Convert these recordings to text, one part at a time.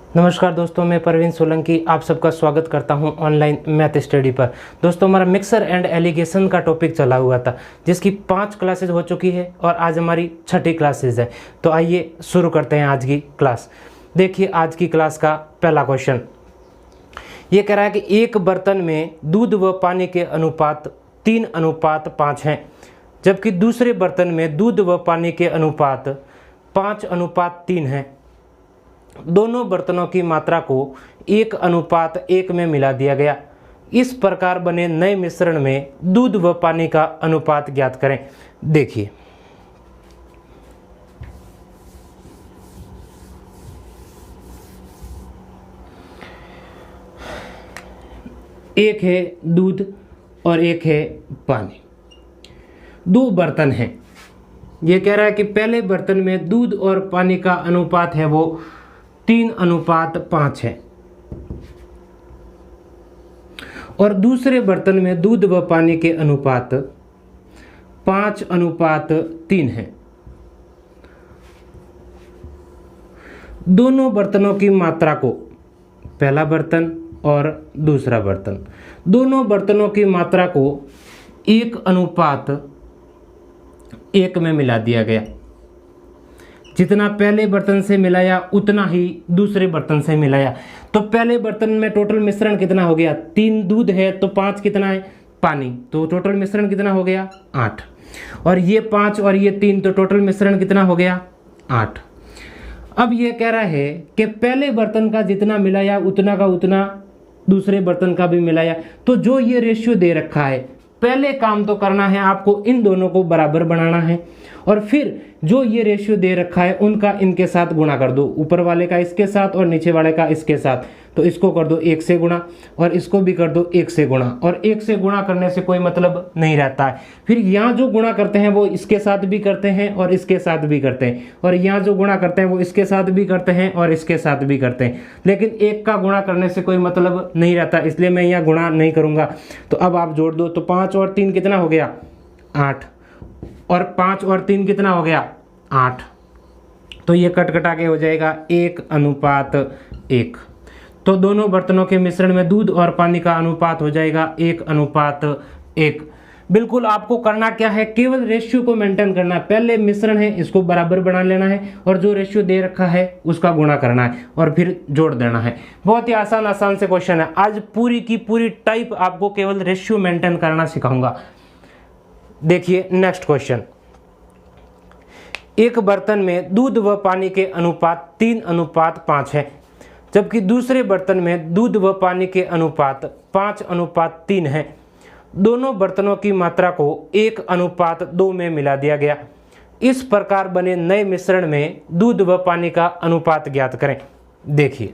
नमस्कार दोस्तों, मैं परवीन सोलंकी आप सबका स्वागत करता हूं ऑनलाइन मैथ स्टडी पर। दोस्तों, हमारा मिक्सर एंड एलिगेशन का टॉपिक चला हुआ था, जिसकी 5 क्लासेज हो चुकी है और आज हमारी 6ठी क्लासेज है। तो आइए शुरू करते हैं आज की क्लास। देखिए, आज की क्लास का पहला क्वेश्चन ये कह रहा है कि एक बर्तन में दूध व पानी के अनुपात 3:5 हैं, जबकि दूसरे बर्तन में दूध व पानी के अनुपात 5:3 हैं। दोनों बर्तनों की मात्रा को 1:1 में मिला दिया गया। इस प्रकार बने नए मिश्रण में दूध व पानी का अनुपात ज्ञात करें। देखिए, एक है दूध और एक है पानी। दो बर्तन हैं। ये कह रहा है कि पहले बर्तन में दूध और पानी का अनुपात है वो 3:5 है, और दूसरे बर्तन में दूध व पानी के अनुपात 5:3 है। दोनों बर्तनों की मात्रा को, पहला बर्तन और दूसरा बर्तन, दोनों बर्तनों की मात्रा को 1:1 में मिला दिया गया। जितना पहले बर्तन से मिलाया उतना ही दूसरे बर्तन से मिलाया। तो पहले बर्तन में टोटल मिश्रण कितना हो गया? 3 दूध है तो 5 कितना है? पानी। तो टोटल मिश्रण कितना हो गया? 8। और ये 5 और ये 3, तो टोटल मिश्रण कितना हो गया? 8। अब ये कह रहा है कि पहले बर्तन का जितना मिलाया उतना का उतना दूसरे बर्तन का भी मिलाया। तो जो ये रेशियो दे रखा है, पहले काम तो करना है आपको, इन दोनों को बराबर बनाना है, और फिर जो ये रेशियो दे रखा है उनका इनके साथ गुणा कर दो। ऊपर वाले का इसके साथ और नीचे वाले का इसके साथ। तो इसको कर दो 1 से गुणा और इसको भी कर दो 1 से गुणा, और 1 से गुणा करने से कोई मतलब नहीं रहता है। फिर यहाँ जो गुणा करते हैं वो इसके साथ भी करते हैं और इसके साथ भी करते हैं, और यहाँ जो गुणा करते हैं वो इसके साथ भी करते हैं और इसके साथ भी करते हैं। लेकिन एक का गुणा करने से कोई मतलब नहीं रहता, इसलिए मैं यहाँ गुणा नहीं करूँगा। तो अब आप जोड़ दो, तो 5 और 3 कितना हो गया? 8। और 5 और 3 कितना हो गया? 8। तो ये कट कटा के हो जाएगा 1:1। तो दोनों बर्तनों के मिश्रण में दूध और पानी का अनुपात हो जाएगा 1:1। बिल्कुल आपको करना क्या है, केवल रेशियो को मेंटेन करना है। पहले मिश्रण है इसको बराबर बना लेना है, और जो रेशियो दे रखा है उसका गुणा करना है और फिर जोड़ देना है। बहुत ही आसान से क्वेश्चन है। आज पूरी की पूरी टाइप आपको केवल रेशियो मेंटेन करना सिखाऊंगा। देखिए नेक्स्ट क्वेश्चन। एक बर्तन में दूध व पानी के अनुपात 3:5 है, जबकि दूसरे बर्तन में दूध व पानी के अनुपात 5:3 है। दोनों बर्तनों की मात्रा को 1:2 में मिला दिया गया। इस प्रकार बने नए मिश्रण में दूध व पानी का अनुपात ज्ञात करें। देखिए,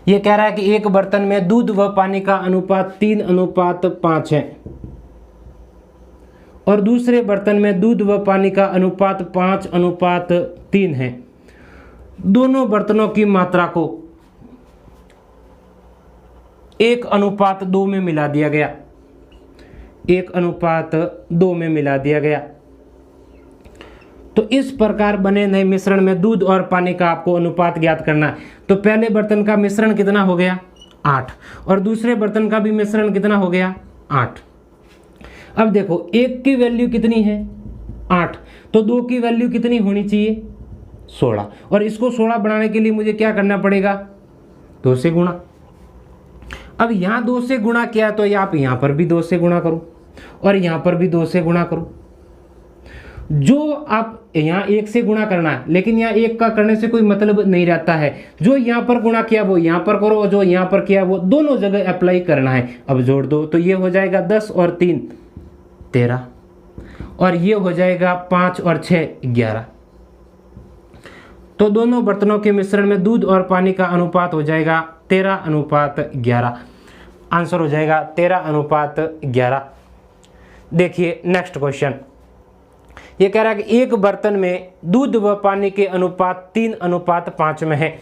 ये कह रहा है कि एक बर्तन में दूध व पानी का अनुपात 3:5 है, और दूसरे बर्तन में दूध व पानी का अनुपात 5:3 है। दोनों बर्तनों की मात्रा को 1:2 में मिला दिया गया। 1:2 में मिला दिया गया। तो इस प्रकार बने नए मिश्रण में दूध और पानी का आपको अनुपात ज्ञात करना है। तो पहले बर्तन का मिश्रण कितना हो गया? 8, और दूसरे बर्तन का भी मिश्रण कितना हो गया? 8। अब देखो, एक की वैल्यू कितनी है? 8, तो 2 की वैल्यू कितनी होनी चाहिए? 16, और इसको 16 बनाने के लिए मुझे क्या करना पड़ेगा? 2 से गुणा। अब यहाँ 2 से गुणा किया तो आप यहाँ पर भी 2 से गुणा करो और यहाँ पर भी 2 से गुणा करो। जो आप यहाँ 1 से गुणा करना है, लेकिन यहाँ 1 का करने से कोई मतलब नहीं रहता है। जो यहाँ पर गुणा किया वो यहाँ पर करो, और जो यहाँ पर किया वो दोनों जगह अप्लाई करना है। अब जोड़ दो, तो ये हो जाएगा 10 और 3 13, और ये हो जाएगा 5 और 6 11। तो दोनों बर्तनों के मिश्रण में दूध और पानी का अनुपात हो जाएगा 13:11। आंसर हो जाएगा 13:11। देखिए नेक्स्ट क्वेश्चन। ये कह रहा है कि एक बर्तन में दूध व पानी के अनुपात 3:5 में है,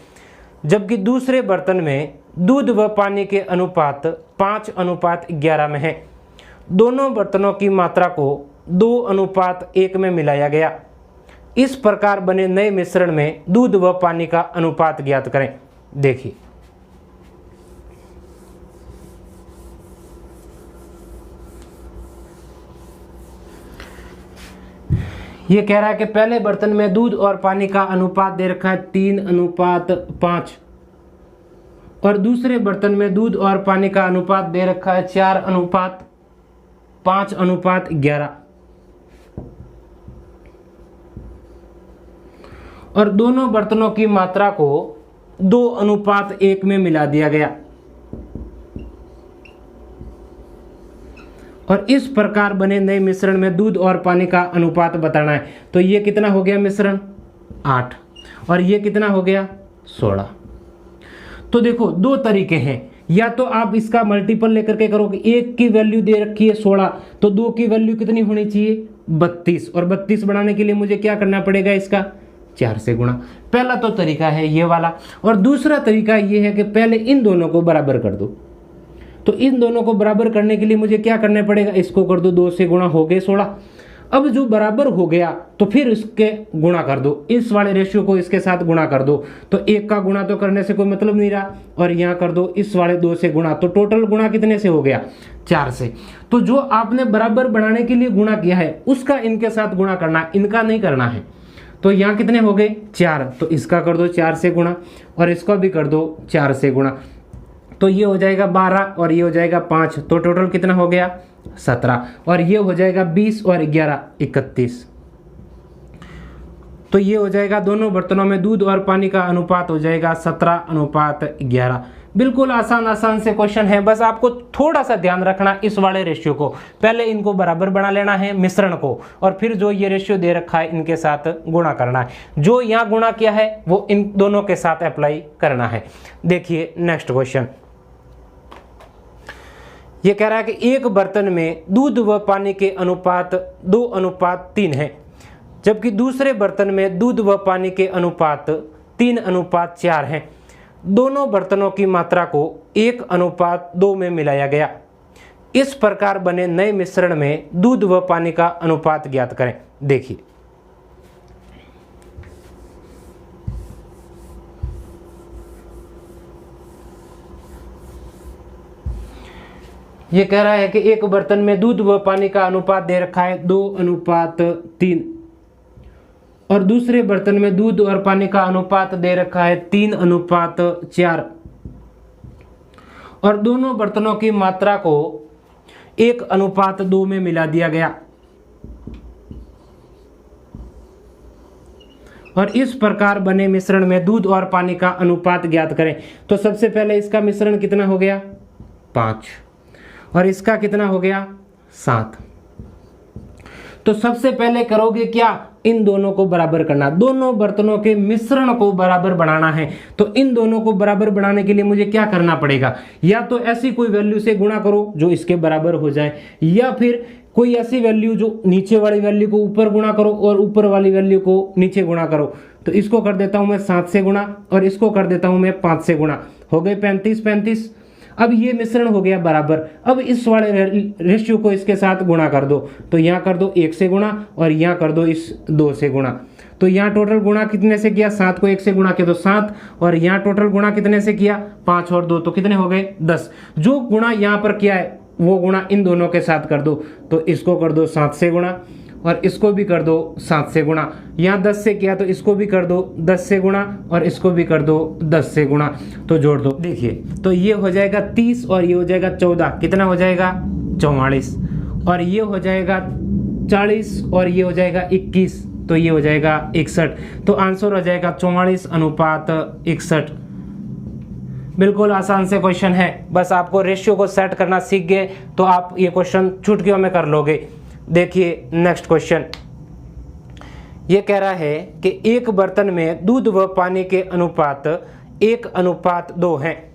जबकि दूसरे बर्तन में दूध व पानी के अनुपात 5:11 में है। दोनों बर्तनों की मात्रा को 2:1 में मिलाया गया। इस प्रकार बने नए मिश्रण में दूध व पानी का अनुपात ज्ञात करें। देखिए, ये कह रहा है कि पहले बर्तन में दूध और पानी का अनुपात दे रखा है 3:5 और दूसरे बर्तन में दूध और पानी का अनुपात दे रखा है 4:5:11 और दोनों बर्तनों की मात्रा को 2:1 में मिला दिया गया और इस प्रकार बने नए मिश्रण में दूध और पानी का अनुपात बताना है। तो ये कितना हो गया मिश्रण 8 और ये कितना हो गया 16। तो देखो दो तरीके हैं, या तो आप इसका मल्टीपल लेकर के करोगे, एक की वैल्यू दे रखी है 16 तो दो की वैल्यू कितनी होनी चाहिए 32 और 32 बढ़ाने के लिए मुझे क्या करना पड़ेगा इसका 4 से गुणा। पहला तो तरीका है ये वाला और दूसरा तरीका ये है कि पहले इन दोनों को बराबर कर दो। तो इन दोनों को बराबर करने के लिए मुझे क्या करना पड़ेगा, इसको कर दो 2 से गुणा हो गए 16। अब जो बराबर हो गया तो फिर इसके गुणा कर दो, इस वाले रेशियो को इसके साथ गुणा कर दो। तो एक का गुणा तो करने से कोई मतलब नहीं रहा और यहाँ कर दो इस वाले 2 से गुणा, तो टोटल गुणा कितने से हो गया 4 से। तो जो आपने बराबर बनाने के लिए गुणा किया है उसका इनके साथ गुणा करना है, इनका नहीं करना है। तो यहाँ कितने हो गए 4, तो इसका कर दो 4 से गुणा और इसका भी कर दो 4 से गुणा। तो ये हो जाएगा 12 और ये हो जाएगा 5, तो टोटल कितना हो गया 17 और ये हो जाएगा 20 और 11 31। तो ये हो जाएगा दोनों बर्तनों में दूध और पानी का अनुपात हो जाएगा 17:11। बिल्कुल आसान से क्वेश्चन है, बस आपको थोड़ा सा ध्यान रखना इस वाले रेशियो को, पहले इनको बराबर बना लेना है मिश्रण को और फिर जो ये रेशियो दे रखा है इनके साथ गुणा करना है। जो यहाँ गुणा किया है वो इन दोनों के साथ अप्लाई करना है। देखिए नेक्स्ट क्वेश्चन, ये कह रहा है कि एक बर्तन में दूध व पानी के अनुपात 2:3 है, जबकि दूसरे बर्तन में दूध व पानी के अनुपात 3:4 हैं। दोनों बर्तनों की मात्रा को 1:2 में मिलाया गया। इस प्रकार बने नए मिश्रण में दूध व पानी का अनुपात ज्ञात करें। देखिए, ये कह रहा है कि एक बर्तन में दूध व पानी का अनुपात दे रखा है 2:3 और दूसरे बर्तन में दूध और पानी का अनुपात दे रखा है 3:4 और दोनों बर्तनों की मात्रा को 1:2 में मिला दिया गया और इस प्रकार बने मिश्रण में दूध और पानी का अनुपात ज्ञात करें। तो सबसे पहले इसका मिश्रण कितना हो गया 5 और इसका कितना हो गया 7। तो सबसे पहले करोगे क्या, इन दोनों को बराबर करना, दोनों बर्तनों के मिश्रण को बराबर बनाना है। तो इन दोनों को बराबर बनाने के लिए मुझे क्या करना पड़ेगा, या तो ऐसी कोई वैल्यू से गुणा करो जो इसके बराबर हो जाए, या फिर कोई ऐसी वैल्यू जो नीचे वाली वैल्यू को ऊपर गुणा करो और ऊपर वाली वैल्यू को नीचे गुणा करो। तो इसको कर देता हूं मैं 7 से गुणा और इसको कर देता हूं मैं 5 से गुणा, हो गए 35। अब ये मिश्रण हो गया बराबर। अब इस वाले रेशियो को इसके साथ गुणा कर दो, तो यहाँ कर दो 1 से गुणा और यहाँ कर दो इस 2 से गुणा। तो यहाँ टोटल गुणा कितने से किया, 7 को 1 से गुणा किया तो 7 और यहाँ टोटल गुणा कितने से किया 5 और 2 तो कितने हो गए 10। जो गुणा यहाँ पर किया है वो गुणा इन दोनों के साथ कर दो, तो इसको कर दो 7 से गुणा और इसको भी कर दो 7 से गुणा। यहाँ 10 से किया तो इसको भी कर दो 10 से गुणा और इसको भी कर दो 10 से गुणा, तो जोड़ दो। देखिए तो ये हो जाएगा 30 और ये हो जाएगा 14, कितना हो जाएगा 44 और ये हो जाएगा 40 और ये हो जाएगा 21, तो ये हो जाएगा 61। तो आंसर हो जाएगा 44:61। बिल्कुल आसान से क्वेश्चन है, बस आपको रेशियो को सेट करना सीख गए तो आप ये क्वेश्चन चुटकियों में कर लोगे। देखिए नेक्स्ट क्वेश्चन, ये कह रहा है कि एक बर्तन में दूध व पानी के अनुपात 1:2 हैं,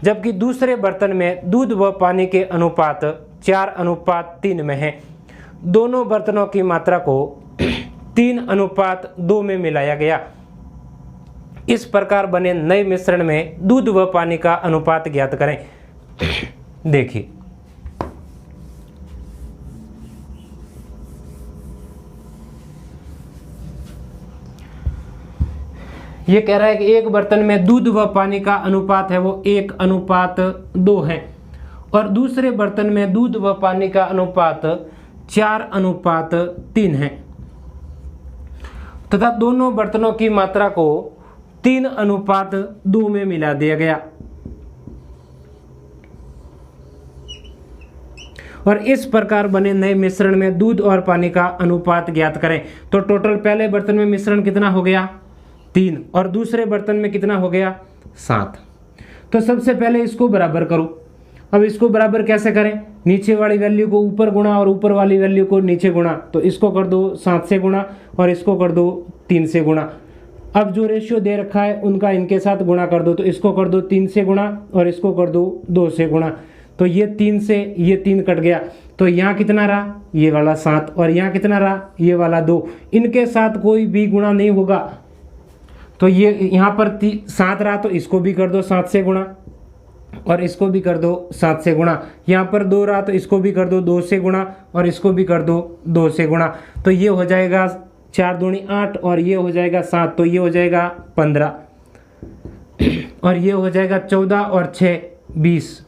जबकि दूसरे बर्तन में दूध व पानी के अनुपात 4:3 में है। दोनों बर्तनों की मात्रा को 3:2 में मिलाया गया। इस प्रकार बने नए मिश्रण में दूध व पानी का अनुपात ज्ञात करें। देखिए, ये कह रहा है कि एक बर्तन में दूध व पानी का अनुपात है वो 1:2 है और दूसरे बर्तन में दूध व पानी का अनुपात 4:3 है तथा दोनों बर्तनों की मात्रा को 3:2 में मिला दिया गया और इस प्रकार बने नए मिश्रण में दूध और पानी का अनुपात ज्ञात करें। तो टोटल पहले बर्तन में मिश्रण कितना हो गया 3 और दूसरे बर्तन में कितना हो गया 7। तो सबसे पहले इसको बराबर करो। अब इसको बराबर कैसे करें, नीचे वाली वैल्यू को ऊपर गुणा और ऊपर वाली वैल्यू को नीचे गुणा। तो इसको कर दो 7 से गुणा और इसको कर दो 3 से गुणा। अब जो रेशियो दे रखा है उनका इनके साथ गुणा कर दो। तो इसको कर दो 3 से गुणा और इसको कर दो 2 से गुणा। तो ये 3 से ये 3 कट गया। तो यहाँ कितना रहा, ये वाला 7 और यहाँ कितना रहा, ये वाला 2। इनके साथ कोई भी गुणा नहीं होगा। तो ये यहाँ पर 7 रहा तो इसको भी कर दो 7 से गुणा और इसको भी कर दो 7 से गुणा। यहाँ पर 2 रहा तो इसको भी कर दो 2 से गुणा और इसको भी कर दो 2 से गुणा। तो ये हो जाएगा 4 दूनी 8 और ये हो जाएगा 7। तो ये हो जाएगा 15 और ये हो जाएगा 14 और 6 20।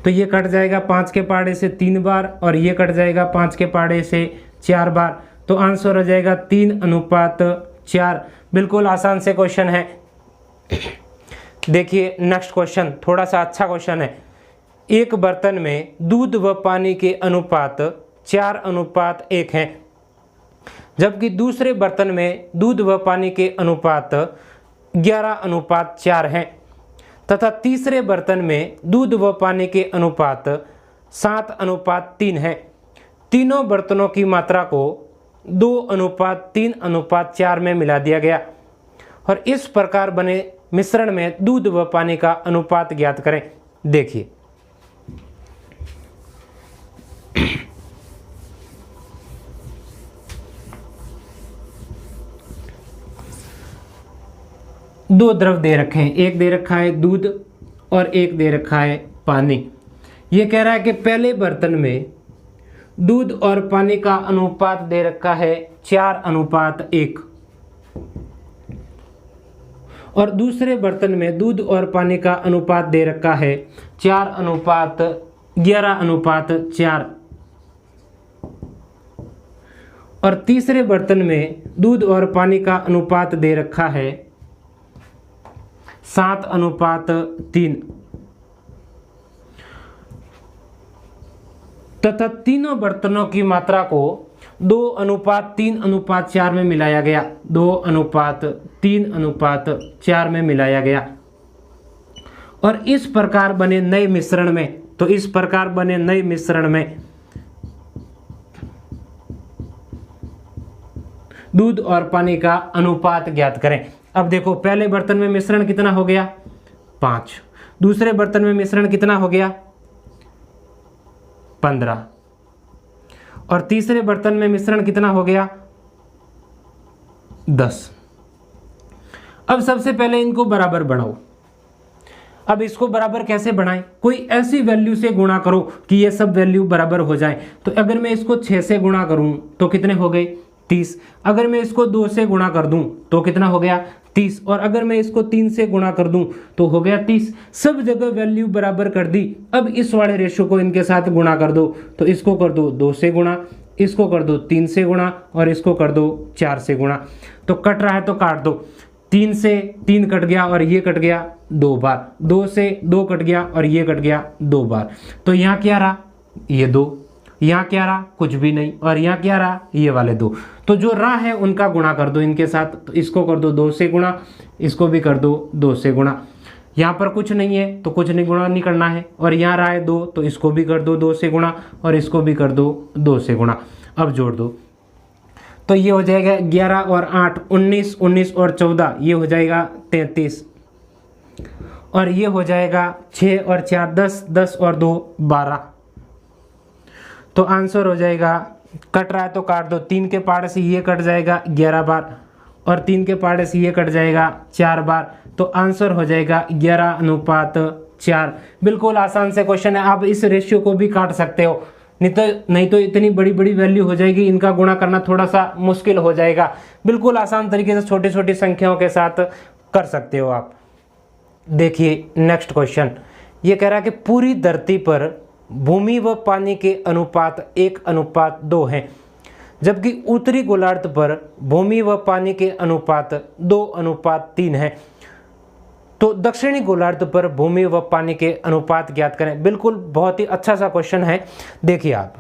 तो ये कट जाएगा 5 के पाड़े से 3 बार और ये कट जाएगा 5 के पाड़े से 4 बार। तो आंसर हो जाएगा 3:4। बिल्कुल आसान से क्वेश्चन है। देखिए नेक्स्ट क्वेश्चन थोड़ा सा अच्छा क्वेश्चन है। एक बर्तन में दूध व पानी के अनुपात 4:1 है जबकि दूसरे बर्तन में दूध व पानी के अनुपात 11:4 है तथा तीसरे बर्तन में दूध व पानी के अनुपात 7:3 है। तीनों बर्तनों की मात्रा को 2:3:4 में मिला दिया गया और इस प्रकार बने मिश्रण में दूध व पानी का अनुपात ज्ञात करें। देखिए, दो द्रव दे रखे हैं, एक दे रखा है दूध और एक दे रखा है पानी। ये कह रहा है कि पहले बर्तन में दूध और पानी का अनुपात दे रखा है 4:1 और दूसरे बर्तन में दूध और पानी का अनुपात दे रखा है 11:4 और तीसरे बर्तन में दूध और पानी का अनुपात दे रखा है 7:3 तथा तीनों बर्तनों की मात्रा को 2:3:4 में मिलाया गया। 2:3:4 में मिलाया गया और इस प्रकार बने नए मिश्रण में, तो इस प्रकार बने नए मिश्रण में दूध और पानी का अनुपात ज्ञात करें। अब देखो, पहले बर्तन में मिश्रण कितना हो गया 5, दूसरे बर्तन में मिश्रण कितना हो गया 15 और तीसरे बर्तन में मिश्रण कितना हो गया 10। अब सबसे पहले इनको बराबर बढ़ाओ। अब इसको बराबर कैसे बढ़ाएं, कोई ऐसी वैल्यू से गुणा करो कि ये सब वैल्यू बराबर हो जाए। तो अगर मैं इसको 6 से गुणा करूं तो कितने हो गए 30। अगर मैं इसको 2 से गुणा कर दूं तो कितना हो गया 30 और अगर मैं इसको 3 से गुणा कर दूं तो हो गया 30। सब जगह वैल्यू बराबर कर दी। अब इस वाले रेशो को इनके साथ गुणा कर दो। तो इसको कर दो 2 से गुणा, इसको कर दो 3 से गुणा और इसको कर दो 4 से गुणा। तो कट रहा है तो काट दो। 3 से 3 कट गया और ये कट गया 2 बार। 2 से 2 कट गया और ये कट गया 2 बार। तो यहाँ क्या रहा ये 2, यहाँ क्या रहा कुछ भी नहीं और यहाँ क्या रहा ये वाले 2। तो जो रहा है उनका गुणा कर दो इनके साथ। तो इसको कर दो 2 से गुणा, इसको भी कर दो 2 से गुणा। यहाँ पर कुछ नहीं है तो कुछ नहीं गुणा नहीं करना है और यहाँ रहा है 2 तो इसको भी कर दो 2 से गुणा और इसको भी कर दो 2 से गुणा। अब जोड़ दो तो ये हो जाएगा 11 और 8 19, 19 और 14 ये हो जाएगा 33 और ये हो जाएगा 6 और 4 10, 10 और 2 12। तो आंसर हो जाएगा, कट रहा है तो काट दो, 3 के पार से ये कट जाएगा 11 बार और 3 के पहाड़े से ये कट जाएगा 4 बार, तो आंसर हो जाएगा 11:4। बिल्कुल आसान से क्वेश्चन है, आप इस रेशियो को भी काट सकते हो, नहीं तो इतनी बड़ी बड़ी वैल्यू हो जाएगी, इनका गुणा करना थोड़ा सा मुश्किल हो जाएगा। बिल्कुल आसान तरीके से छोटी छोटी संख्याओं के साथ कर सकते हो आप। देखिए नेक्स्ट क्वेश्चन, ये कह रहा है कि पूरी धरती पर भूमि व पानी के अनुपात 1:2 हैं, जबकि उत्तरी गोलार्ध पर भूमि व पानी के अनुपात 2:3 है। तो दक्षिणी गोलार्ध पर भूमि व पानी के अनुपात ज्ञात करें। बिल्कुल बहुत ही अच्छा सा क्वेश्चन है। देखिए आप,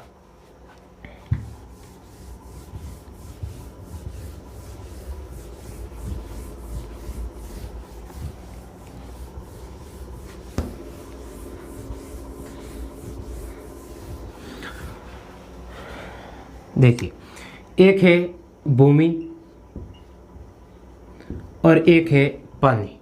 देखिए एक है भूमि और एक है पानी।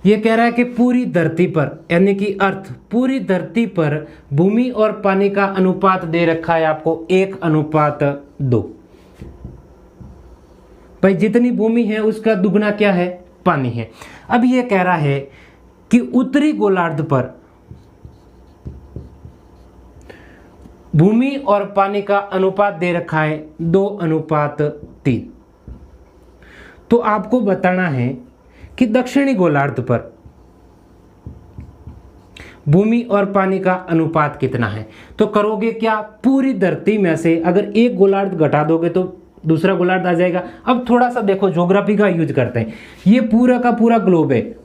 ये कह रहा है कि पूरी धरती पर, यानी कि अर्थ, पूरी धरती पर भूमि और पानी का अनुपात दे रखा है आपको 1:2। भाई जितनी भूमि है उसका दुगना क्या है, पानी है। अब ये कह रहा है कि उत्तरी गोलार्ध पर भूमि और पानी का अनुपात दे रखा है 2:3। तो आपको बताना है कि दक्षिणी गोलार्ध पर भूमि और पानी का अनुपात कितना है। तो करोगे क्या, पूरी धरती में से अगर एक गोलार्ध घटा दोगे तो दूसरा गोलार्ध आ जाएगा। अब थोड़ा सा देखो, ज्योग्राफी का यूज करते हैं। ये पूरा का पूरा ग्लोब है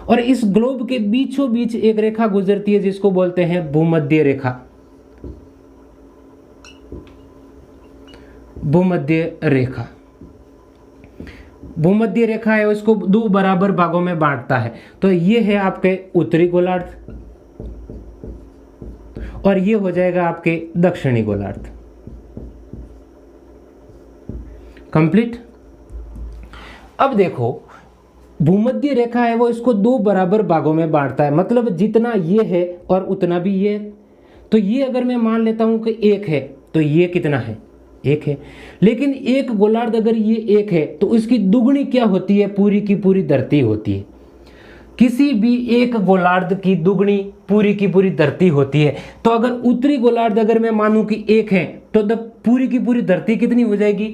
और इस ग्लोब के बीचों बीच एक रेखा गुजरती है जिसको बोलते हैं भूमध्य रेखा। भूमध्य रेखा, भूमध्य रेखा है, उसको 2 बराबर भागों में बांटता है। तो ये है आपके उत्तरी गोलार्ध और ये हो जाएगा आपके दक्षिणी गोलार्ध। कंप्लीट। अब देखो, भूमध्य रेखा है वो इसको 2 बराबर भागों में बांटता है, मतलब जितना ये है और उतना भी ये है। तो ये अगर मैं मान लेता हूं कि 1 है तो ये कितना है, 1 है। लेकिन एक गोलार्ध अगर ये 1 है तो उसकी दुगनी क्या होती है, पूरी की पूरी धरती होती है। किसी भी एक गोलार्ध की दुगनी पूरी की पूरी धरती होती है। तो अगर उत्तरी गोलार्ध अगर मैं मानूं कि 1 है तो पूरी की पूरी धरती कितनी हो जाएगी,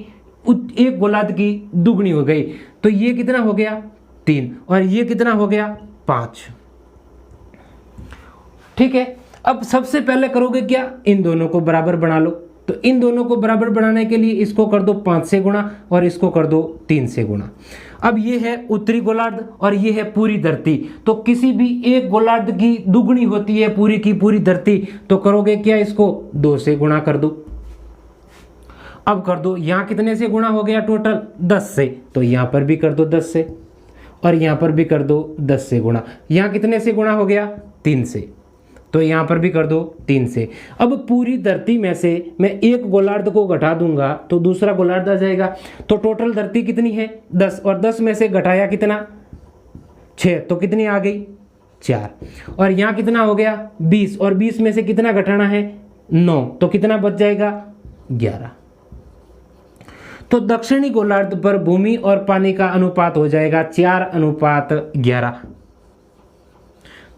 एक गोलार्ध की दुगनी हो गई। तो ये कितना हो गया, 3, और ये कितना हो गया, 5। ठीक है। अब सबसे पहले करोगे क्या, इन दोनों को बराबर बना लो। तो इन दोनों को बराबर बनाने के लिए इसको कर दो 5 से गुणा और इसको कर दो 3 से गुणा। अब ये है उत्तरी गोलार्ध और ये है पूरी धरती। तो किसी भी एक गोलार्ध की दुगनी होती है पूरी की पूरी धरती। तो करोगे क्या, इसको 2 से गुणा कर दो। अब कर दो, यहां कितने से गुणा हो गया, टोटल 10 से। तो यहां पर भी कर दो 10 से और यहां पर भी कर दो 10 से गुणा। यहां कितने से गुणा हो गया, 3 से। तो यहां पर भी कर दो 3 से। अब पूरी धरती में से मैं एक गोलार्ध को घटा दूंगा तो दूसरा गोलार्ध आ जाएगा। तो टोटल धरती कितनी है, 10, और 10 में से घटाया कितना, 6, तो कितनी आ गई, 4। और यहां कितना हो गया, 20, और 20 में से कितना घटाना है, 9, तो कितना बच जाएगा, 11। तो दक्षिणी गोलार्ध पर भूमि और पानी का अनुपात हो जाएगा 4:11।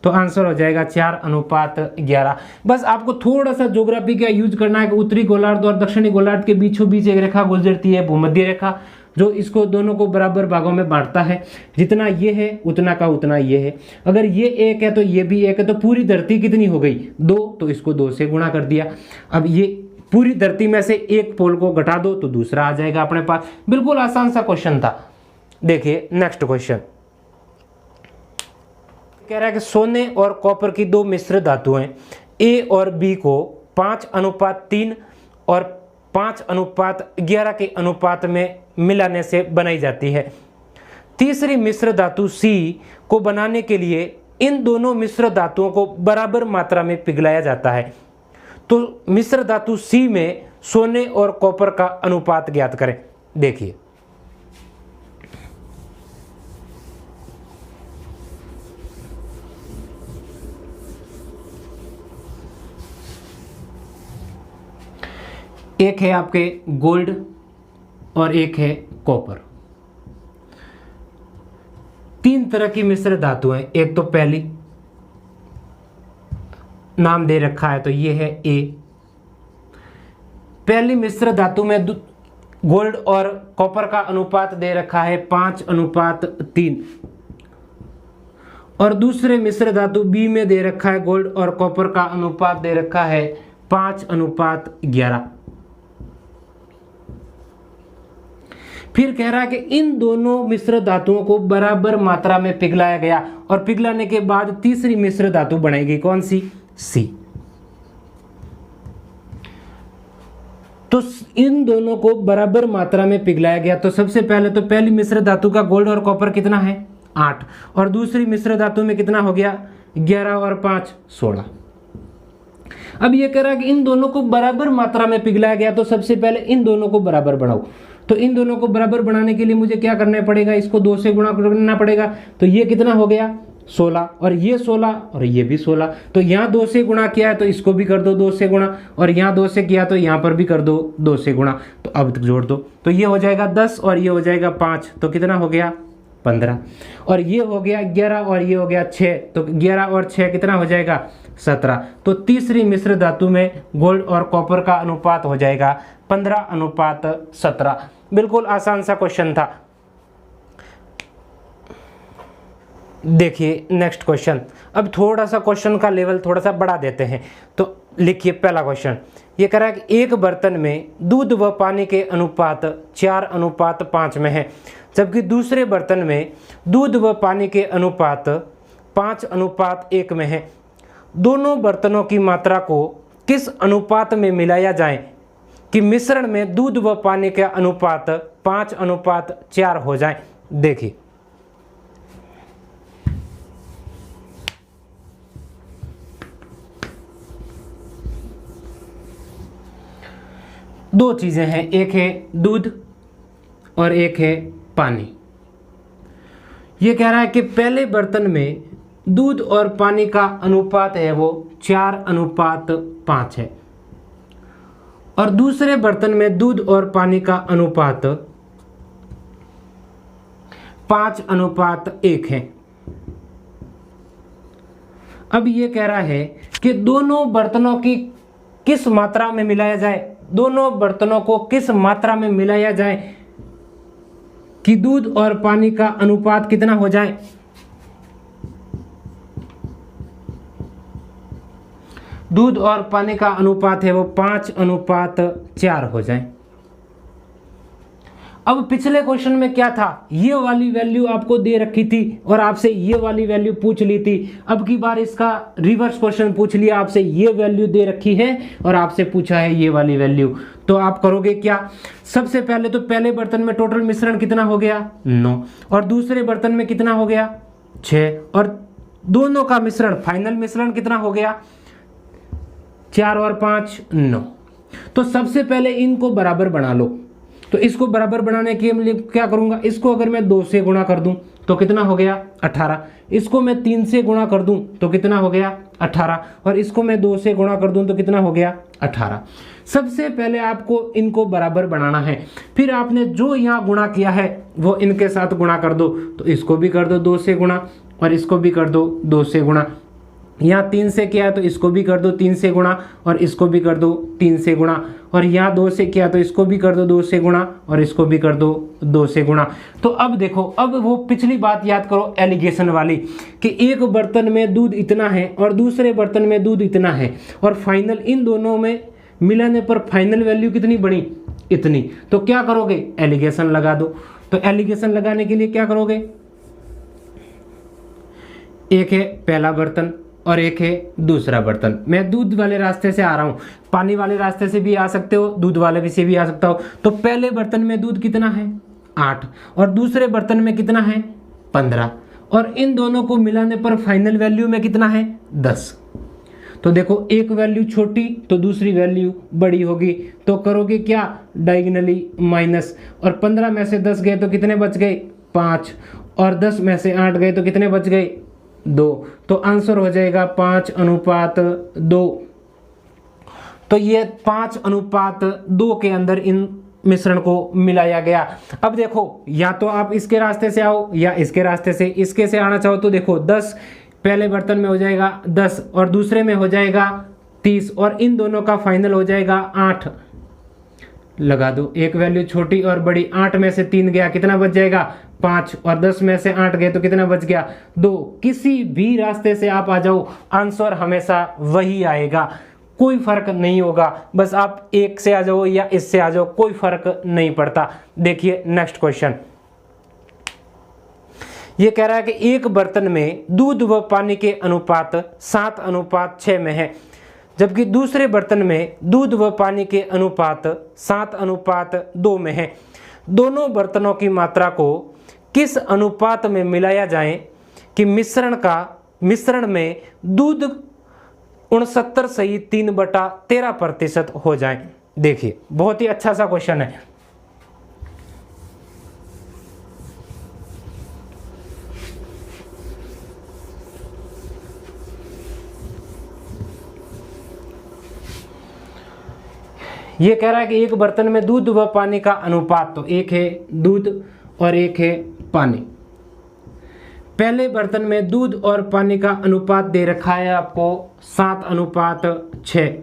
तो आंसर हो जाएगा 4:11। बस आपको थोड़ा सा ज्योग्राफी का यूज करना है कि उत्तरी गोलार्ध और दक्षिणी गोलार्ध के बीचों बीच एक रेखा गुजरती है, भूमध्य रेखा, जो इसको दोनों को बराबर भागों में बांटता है। जितना ये है उतना का उतना ये है। अगर ये 1 है तो ये भी 1 है। तो पूरी धरती कितनी हो गई, 2, तो इसको 2 से गुणा कर दिया। अब ये पूरी धरती में से एक पोल को घटा दो तो दूसरा आ जाएगा अपने पास। बिल्कुल आसान सा क्वेश्चन था। देखिए नेक्स्ट क्वेश्चन कह रहा है कि सोने और कॉपर की 2 मिश्र धातुएं ए और बी को 5:3 और 5:11 के अनुपात में मिलाने से बनाई जाती है। तीसरी मिश्र धातु सी को बनाने के लिए इन दोनों मिश्र धातुओं को बराबर मात्रा में पिघलाया जाता है। तो मिश्र धातु सी में सोने और कॉपर का अनुपात ज्ञात करें। देखिए एक है आपके गोल्ड और एक है कॉपर। तीन तरह की मिश्र धातु हैं। एक तो पहली नाम दे रखा है तो ये है ए। पहली मिश्र धातु में गोल्ड और कॉपर का अनुपात दे रखा है 5:3। और दूसरे मिश्र धातु बी में दे रखा है गोल्ड और कॉपर का अनुपात दे रखा है 5:11। फिर कह रहा है कि इन दोनों मिश्र धातुओं को बराबर मात्रा में पिघलाया गया और पिघलाने के बाद तीसरी मिश्र धातु बनेगी कौन सी? सी। तो इन दोनों को बराबर मात्रा में पिघलाया गया। तो सबसे पहले तो पहली मिश्र धातु का गोल्ड और कॉपर कितना है? 8। और दूसरी मिश्र धातु में कितना हो गया? 11 और 5 16। अब ये कह रहा है कि इन दोनों को बराबर मात्रा में पिघलाया गया। तो सबसे पहले इन दोनों को बराबर बनाओ। तो इन दोनों को बराबर बनाने के लिए मुझे क्या करना पड़ेगा? इसको 2 से गुणा करना पड़ेगा। तो ये कितना हो गया? 16। और ये 16 और ये भी 16। तो यहाँ 2 से गुणा किया है तो इसको भी कर दो 2 से गुणा, और यहाँ 2 से किया तो यहाँ पर भी कर दो 2 से गुणा। तो अब जोड़ दो तो ये हो जाएगा 10 और ये हो जाएगा 5। तो कितना हो गया? 15। और ये हो गया 11 और ये हो गया 6। तो 11 और 6 कितना हो जाएगा? 17। तो तीसरी मिश्र धातु में गोल्ड और कॉपर का अनुपात हो जाएगा 15:17। बिल्कुल आसान सा क्वेश्चन था। देखिए नेक्स्ट क्वेश्चन। अब थोड़ा सा क्वेश्चन का लेवल थोड़ा सा बढ़ा देते हैं। तो लिखिए पहला क्वेश्चन। ये कह रहा है कि एक बर्तन में दूध व पानी के अनुपात 4:5 में है, जबकि दूसरे बर्तन में दूध व पानी के अनुपात 5:1 में है। दोनों बर्तनों की मात्रा को किस अनुपात में मिलाया जाए कि मिश्रण में दूध व पानी का अनुपात 5:4 हो जाए? देखिए दो चीजें हैं, एक है दूध और एक है पानी। ये कह रहा है कि पहले बर्तन में दूध और पानी का अनुपात है वो 4:5 है, और दूसरे बर्तन में दूध और पानी का अनुपात 5:1 है। अब ये कह रहा है कि दोनों बर्तनों की किस मात्रा में मिलाया जाए, दोनों बर्तनों को किस मात्रा में मिलाया जाए कि दूध और पानी का अनुपात कितना हो जाए? दूध और पानी का अनुपात है वो 5:4 हो जाए। अब पिछले क्वेश्चन में क्या था? ये वाली वैल्यू आपको दे रखी थी और आपसे ये वाली वैल्यू पूछ ली थी। अब की बार इसका रिवर्स क्वेश्चन पूछ लिया, आपसे ये वैल्यू दे रखी है और आपसे पूछा है ये वाली वैल्यू। तो आप करोगे क्या? सबसे पहले तो पहले बर्तन में टोटल मिश्रण कितना हो गया? 9। और दूसरे बर्तन में कितना हो गया? 6। और दोनों का मिश्रण फाइनल मिश्रण कितना हो गया? 4 और 5 9। तो सबसे पहले इनको बराबर बना लो। तो इसको बराबर बनाने के लिए क्या करूंगा? इसको अगर मैं 2 से गुणा कर दूं तो कितना हो गया? 18। इसको मैं 3 से गुणा कर दूं तो कितना हो गया? 18। और इसको मैं 2 से गुणा कर दूं तो कितना हो गया? 18। सबसे पहले आपको इनको बराबर बनाना है। फिर आपने जो यहाँ गुणा किया है वो इनके साथ गुणा कर दो। तो इसको भी कर दो 2 से गुणा और इसको भी कर दो 2 से गुणा। यहाँ 3 से किया तो इसको भी कर दो 3 से गुणा और इसको भी कर दो 3 से गुणा। और यहाँ 2 से किया तो इसको भी कर दो 2 से गुणा और इसको भी कर दो 2 से गुणा। तो अब देखो, अब वो पिछली बात याद करो एलिगेशन वाली कि एक बर्तन में दूध इतना है और दूसरे बर्तन में दूध इतना है, और फाइनल इन दोनों में मिलाने पर फाइनल वैल्यू कितनी बनी? इतनी। तो क्या करोगे? एलिगेशन लगा दो। तो एलिगेशन लगाने के लिए क्या करोगे? एक है पहला बर्तन और एक है दूसरा बर्तन। मैं दूध वाले रास्ते से आ रहा हूं, पानी वाले रास्ते से भी आ सकते हो, दूध वाले भी से भी आ सकता हो। तो पहले बर्तन में दूध कितना है? 8। और दूसरे बर्तन में कितना है? 15। और इन दोनों को मिलाने पर फाइनल वैल्यू में कितना है? 10। तो देखो, एक वैल्यू छोटी तो दूसरी वैल्यू बड़ी होगी। तो करोगे क्या? Diagonally minus. और 15 में से 10 गए तो कितने बच गए? 5। और 10 में से 8 गए तो कितने बच गए? 2। तो आंसर हो जाएगा 5:2। तो ये 5:2 के अंदर इन मिश्रण को मिलाया गया। अब देखो, या तो आप इसके रास्ते से आओ या इसके रास्ते से। इसके से आना चाहो तो देखो 10 पहले बर्तन में हो जाएगा 10 और दूसरे में हो जाएगा 30 और इन दोनों का फाइनल हो जाएगा 8। लगा दो, एक वैल्यू छोटी और बड़ी। 8 में से 3 गया, कितना बच जाएगा 5 और 10 में से 8 गए तो कितना बच गया 2। किसी भी रास्ते से आप आ जाओ, आंसर हमेशा वही आएगा, कोई फर्क नहीं होगा। बस आप एक से आ जाओ या इससे आ जाओ, कोई फर्क नहीं पड़ता। देखिए नेक्स्ट क्वेश्चन, ये कह रहा है कि एक बर्तन में दूध व पानी के अनुपात 7:6 में है, जबकि दूसरे बर्तन में दूध व पानी के अनुपात 7:2 में है। दोनों बर्तनों की मात्रा को किस अनुपात में मिलाया जाए कि मिश्रण में दूध 69 सही 3/13% हो जाए। देखिए बहुत ही अच्छा सा क्वेश्चन है। ये कह रहा है कि एक बर्तन में दूध व पानी का अनुपात, तो एक है दूध और एक है पानी। पहले बर्तन में दूध और पानी का अनुपात दे रखा है आपको 7:6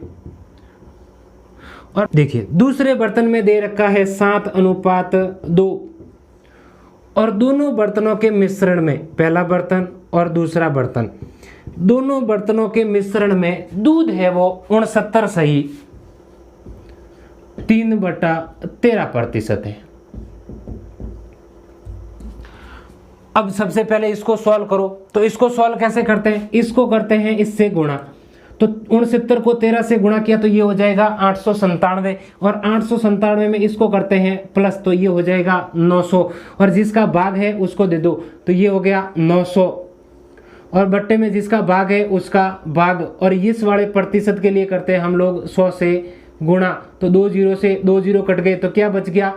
और देखिए दूसरे बर्तन में दे रखा है 7:2 और दोनों बर्तनों के मिश्रण में, पहला बर्तन और दूसरा बर्तन, दोनों बर्तनों के मिश्रण में दूध है वो 69 सही 3/13% है। अब सबसे पहले इसको सॉल्व करो, तो इसको सॉल्व कैसे करते हैं, इसको करते हैं इससे गुणा। तो 69 को 13 से गुणा किया तो ये हो जाएगा 897 और 897 में इसको करते हैं प्लस, तो ये हो जाएगा 900 और जिसका भाग है उसको दे दो, तो ये हो गया 900 और बट्टे में जिसका भाग है उसका भाग। और इस वाले प्रतिशत के लिए करते हैं हम लोग 100 से गुणा, तो 2 0 से 2 0 कट गए तो क्या बच गया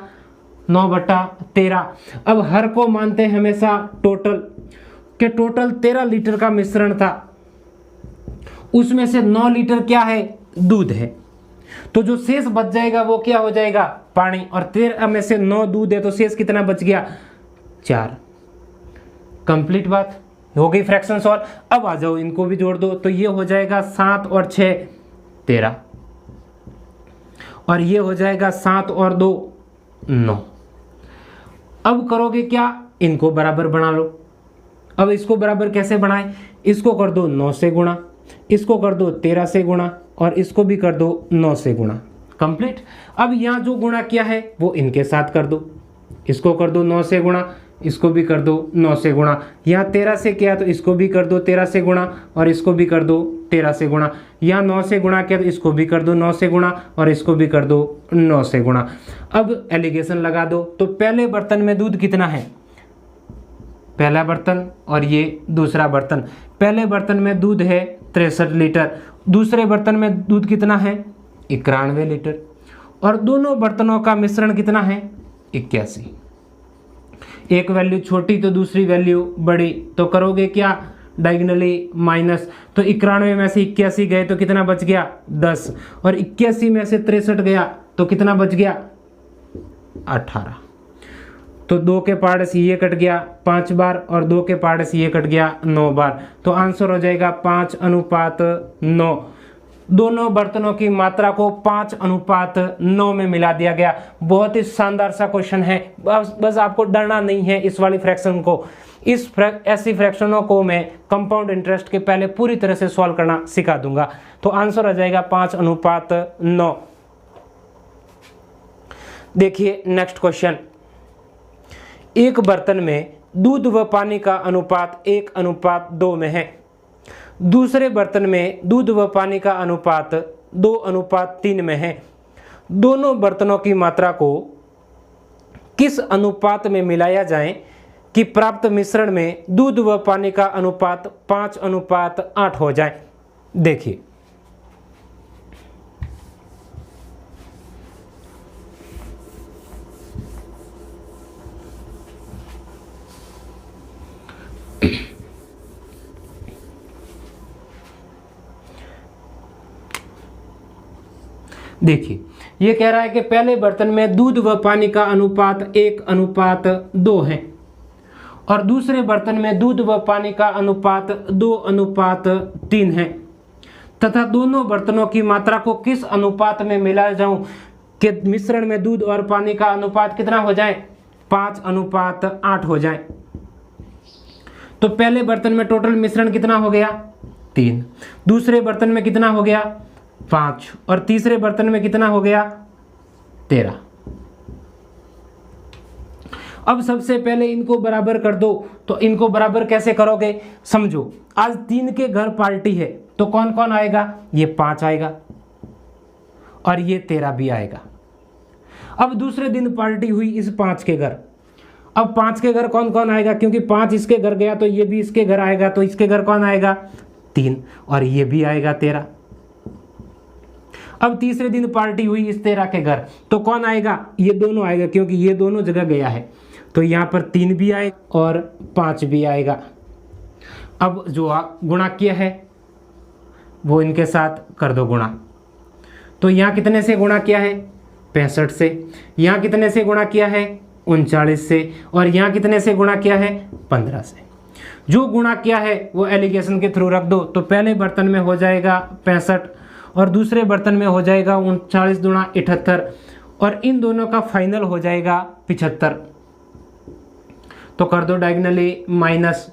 9/13। अब हर को मानते हैं हमेशा टोटल, के टोटल 13 लीटर का मिश्रण था, उसमें से 9 लीटर क्या है दूध है, तो जो शेष बच जाएगा वो क्या हो जाएगा पानी। और 13 में से 9 दूध है तो शेष कितना बच गया 4। कंप्लीट बात हो गई, फ्रैक्शन सॉल्व। अब आ जाओ इनको भी जोड़ दो, तो ये हो जाएगा 7 और 6 13 और ये हो जाएगा 7 और 2 9। अब करोगे क्या, इनको बराबर बना लो। अब इसको बराबर कैसे बनाएं, इसको कर दो 9 से गुणा, इसको कर दो 13 से गुणा और इसको भी कर दो 9 से गुणा। कंप्लीट। अब यहाँ जो गुणा किया है वो इनके साथ कर दो, इसको कर दो 9 से गुणा, इसको भी कर दो 9 से गुणा। यहाँ 13 से किया तो इसको भी कर दो 13 से गुणा और इसको भी कर दो 13 से गुणा। यहाँ 9 से गुणा किया तो इसको भी कर दो 9 से गुणा और इसको भी कर दो 9 से गुणा। अब एलिगेशन लगा दो, तो पहले बर्तन में दूध कितना है, पहला बर्तन और ये दूसरा बर्तन। पहले बर्तन में दूध है 63 लीटर, दूसरे बर्तन में दूध कितना है 91 लीटर और दोनों बर्तनों का मिश्रण कितना है 81। एक वैल्यू छोटी तो दूसरी वैल्यू बड़ी, तो करोगे क्या डायगोनली माइनस, तो 91 में से 81 गए तो कितना बच गया 10 और 81 में से 63 गया तो कितना बच गया 18। तो 2 के पार्ट से ये कट गया 5 बार और 2 के पार्ट से ये कट गया 9 बार, तो आंसर हो जाएगा 5:9। दोनों बर्तनों की मात्रा को 5:9 में मिला दिया गया। बहुत ही शानदार सा क्वेश्चन है, बस आपको डरना नहीं है इस वाली फ्रैक्शन को। ऐसी फ्रैक्शनों को मैं कंपाउंड इंटरेस्ट के पहले पूरी तरह से सॉल्व करना सिखा दूंगा। तो आंसर आ जाएगा 5:9। देखिए नेक्स्ट क्वेश्चन, एक बर्तन में दूध व पानी का अनुपात 1:2 में है, दूसरे बर्तन में दूध व पानी का अनुपात 2:3 में है। दोनों बर्तनों की मात्रा को किस अनुपात में मिलाया जाए कि प्राप्त मिश्रण में दूध व पानी का अनुपात 5:8 हो जाए। देखिए देखिए ये कह रहा है कि पहले बर्तन में दूध व पानी का अनुपात 1:2 है और दूसरे बर्तन में दूध व पानी का अनुपात 2:3 है तथा दोनों बर्तनों की मात्रा को किस अनुपात में मिलाया जाऊं कि मिश्रण में दूध और पानी का अनुपात कितना हो जाए, 5:8 हो जाए। तो पहले बर्तन में टोटल मिश्रण कितना हो गया, 3, दूसरे बर्तन में कितना हो गया, 5 और तीसरे बर्तन में कितना हो गया, 13। अब सबसे पहले इनको बराबर कर दो। तो इनको बराबर कैसे करोगे, समझो आज 3 के घर पार्टी है तो कौन कौन आएगा, ये 5 आएगा और ये 13 भी आएगा। अब दूसरे दिन पार्टी हुई इस 5 के घर, अब 5 के घर कौन कौन आएगा, क्योंकि 5 इसके घर गया तो ये भी इसके घर आएगा, तो इसके घर कौन आएगा, 3 और ये भी आएगा 13। अब तीसरे दिन पार्टी हुई इस 13 के घर तो कौन आएगा, ये दोनों आएगा क्योंकि ये दोनों जगह गया है, तो यहाँ पर 3 भी आएगा और 5 भी आएगा। अब जो गुणा किया है वो इनके साथ कर दो गुणा। तो यहाँ कितने से गुणा किया है, 65 से, यहाँ कितने से गुणा किया है, 39 से, और यहाँ कितने से गुणा किया है, 15 से। जो गुणा किया है वो एलिगेशन के थ्रू रख दो। तो पहले बर्तन में हो जाएगा 65 और दूसरे बर्तन में हो जाएगा 39 दूना 78 और इन दोनों का फाइनल हो जाएगा 75। तो कर दो डायगनली माइनस।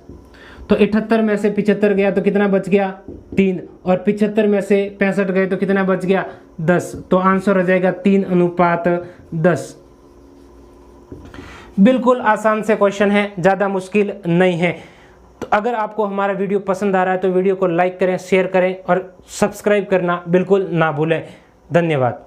तो 78 में से 75 गया तो कितना बच गया, 3 और 75 में से 65 गए तो कितना बच गया, 10। तो आंसर हो जाएगा 3:10। बिल्कुल आसान से क्वेश्चन है, ज़्यादा मुश्किल नहीं है। तो अगर आपको हमारा वीडियो पसंद आ रहा है तो वीडियो को लाइक करें, शेयर करें और सब्सक्राइब करना बिल्कुल ना भूलें। धन्यवाद।